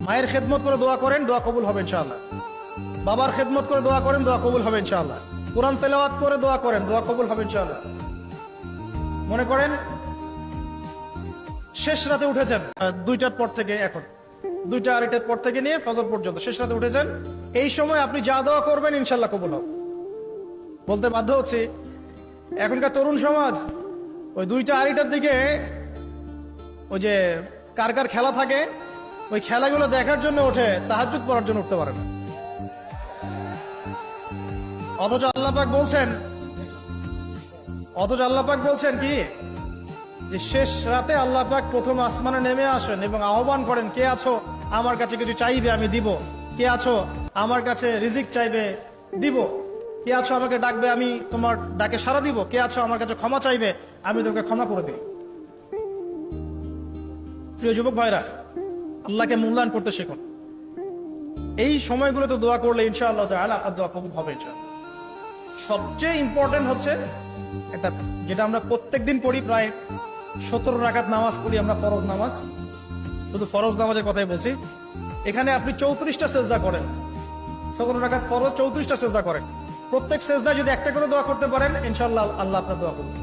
মায়ের খেদমত করে দোয়া করেন, দোয়া কবুল হবে ইনশাআল্লাহ। বাবার খেদমত করে দোয়া করেন, দোয়া কবুল হবে ইনশাআল্লাহ। কোরআন তেলাওয়াত করে দোয়া করেন, দোয়া কবুল হবে ইনশাআল্লাহ। মনে করেন শেষ রাতে উঠেছেন 2টার পর থেকে, এখন 2টা 2:30টার পর থেকে নিয়ে ফজর পর্যন্ত শেষ রাতে উঠেছেন, এই সময় আপনি যা দোয়া করবেন ইনশাআল্লাহ কবুল হবে। বলতে বাধ্য হচ্ছি, এখনকার তরুণ সমাজ ওই 2টা 2:30টার দিকে ওই যে কার কার খেলা থাকে, ওই খেলাগুলো দেখার জন্য ওঠে, তাহাজ্জুদ পড়ার জন্য উঠতে পারে না। অথচ আল্লাহ পাক বলছেন কি, যে শেষ রাতে আল্লাহ পাক প্রথম আসমানে নেমে আসেন এবং আহ্বান করেন, কে আছো আমার কাছে কিছু চাইবে আমি দিব, কে আছো আমার কাছে রিজিক চাইবে দিব, কে আছো আমাকে ডাকবে আমি তোমার ডাকে সাড়া দিব, কে আছো আমার কাছে ক্ষমা চাইবে আমি তোমাকে ক্ষমা করে দিই। প্রিয় যুবক ভাইরা, আল্লাহকে মূল্যায়ন করতে শিখুন। এই সময়গুলোতে দোয়া করলে ইনশাআল্লাহ তাআলা আপনার দোয়া কবুল হবে ইনশাআল্লাহ। সবচেয়ে ইম্পর্টেন্ট হচ্ছে এটা, যেটা আমরা প্রত্যেকদিন পড়ি, প্রায় 17 রাকাত নামাজ পড়ি আমরা, ফরজ নামাজ, শুধু ফরজ নামাজের কথাই বলছি। এখানে আপনি 34টা সেজদা করেন, 17 রাকাত ফরজ, 34টা সেজদা করেন। প্রত্যেক সেজদা যদি একটা করে দোয়া করতে পারেন ইনশাআল্লাহ আল্লাহ আপনার দোয়া করবেন।